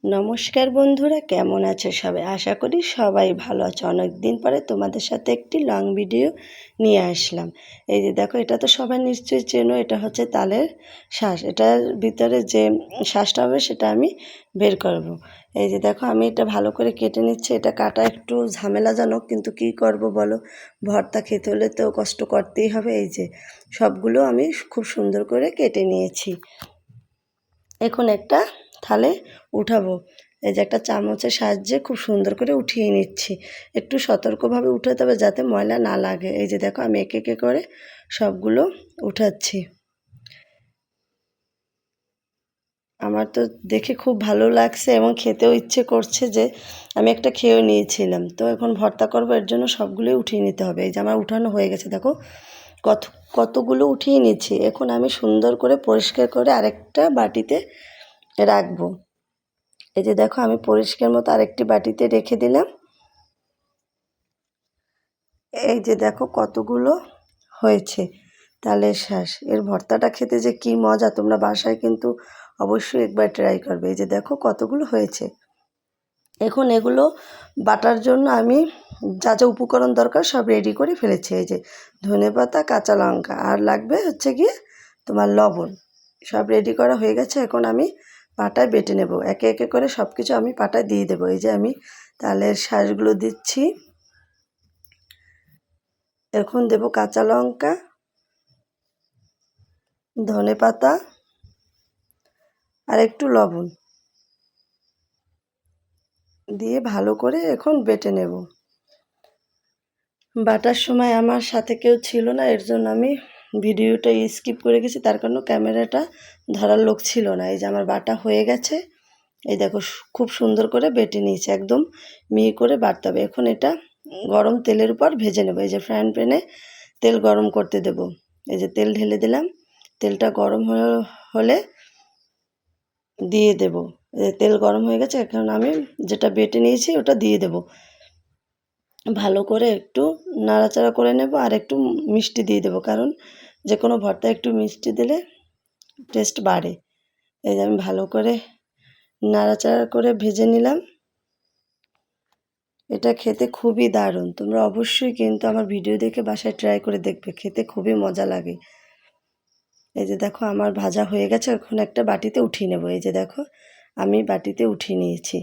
নমস্কার বন্ধুরা, কেমন আছো সবাই? আশা করি সবাই ভালো আছো। অনেক দিন পরে তোমাদের সাথে একটি লং ভিডিও নিয়ে আসলাম। এই যে দেখো, এটা তো সবাই নিশ্চয়ই চেনো, এটা হচ্ছে তালের শাঁস। এটার ভিতরে যে শাঁসটা হবে সেটা আমি বের করব। এই যে দেখো, আমি এটা ভালো করে কেটে নিচ্ছি। এটা কাটা একটু ঝামেলাজনক, কিন্তু কি করব বলো, ভর্তা খেতে হলে তো কষ্ট করতেই হবে। এই যে সবগুলো আমি খুব সুন্দর করে কেটে নিয়েছি। এখন একটা থালে উঠাবো। এই যে একটা চামচের সাহায্যে খুব সুন্দর করে উঠিয়ে নিচ্ছি। একটু সতর্কভাবে উঠাতে হবে যাতে ময়লা না লাগে। এই যে দেখো, আমি একে একে করে সবগুলো উঠাচ্ছি। আমার তো দেখে খুব ভালো লাগছে এবং খেতেও ইচ্ছে করছে, যে আমি একটা খেয়েও নিয়েছিলাম। তো এখন ভর্তা করবো, এর জন্য সবগুলোই উঠিয়ে নিতে হবে। এই যে আমার উঠানো হয়ে গেছে, দেখো কত কতগুলো উঠিয়ে নিচ্ছি। এখন আমি সুন্দর করে পরিষ্কার করে আরেকটা বাটিতে রাখবো। এই যে দেখো, আমি পরিষ্কার মতো আরেকটি বাটিতে রেখে দিলাম। এই যে দেখো কতগুলো হয়েছে তালের শাঁস। এর ভর্তাটা খেতে যে কি মজা, তোমরা বাসায় কিন্তু অবশ্যই একবার ট্রাই করবে। এই যে দেখো কতগুলো হয়েছে। এখন এগুলো বাটার জন্য আমি যা যা উপকরণ দরকার সব রেডি করে ফেলেছি। এই যে ধনেপাতা, কাঁচা লঙ্কা, আর লাগবে হচ্ছে গিয়ে তোমার লবণ। সব রেডি করা হয়ে গেছে। এখন আমি পাটায় বেটে নেব। একে একে করে সব কিছু আমি পাটায় দিয়ে দেবো। এই যে আমি তালের শাঁসগুলো দিচ্ছি। এখন দেব কাঁচা লঙ্কা, ধনেপাতা আর একটু লবণ দিয়ে ভালো করে এখন বেটে নেব। বাটার সময় আমার সাথে কেউ ছিল না, এর জন্য আমি ভিডিওটা স্কিপ করে গেছি। তার কারণে ক্যামেরাটা ধরার লোক ছিল না। এই যে আমার বাটা হয়ে গেছে। এই দেখো খুব সুন্দর করে বেটে নিয়েছি, একদম মিহি করে বাটতে হবে। এখন এটা গরম তেলের উপর ভেজে নেব। এই যে ফ্রাইং প্যানে তেল গরম করতে দেব। এই যে তেল ঢেলে দিলাম। তেলটা গরম হলে দিয়ে দেব। তেল গরম হয়ে গেছে, এখন আমি যেটা বেটে নিয়েছি ওটা দিয়ে দেব। ভালো করে একটু নাড়াচাড়া করে নেব, আর একটু মিষ্টি দিয়ে দেব, কারণ যে কোনো ভর্তায় একটু মিষ্টি দিলে টেস্ট বাড়ে। এই যে আমি ভালো করে নাড়াচাড়া করে ভেজে নিলাম। এটা খেতে খুবই দারুণ। তোমরা অবশ্যই কিন্তু আমার ভিডিও দেখে বাসায় ট্রাই করে দেখবে, খেতে খুবই মজা লাগে। এই যে দেখো আমার ভাজা হয়ে গেছে। এখন একটা বাটিতে উঠিয়ে নেব। এই যে দেখো, আমি বাটিতে উঠিয়ে নিয়েছি।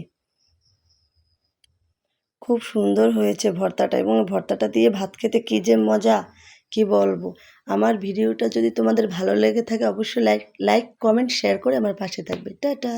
খুব সুন্দর হয়েছে ভর্তাটা, এবং ভর্তাটা দিয়ে ভাত খেতে কী যে মজা, কি বলবো। আমার ভিডিওটা যদি তোমাদের ভালো লেগে থাকে অবশ্যই লাইক কমেন্ট শেয়ার করে আমার পাশে থাকবে। টাটা।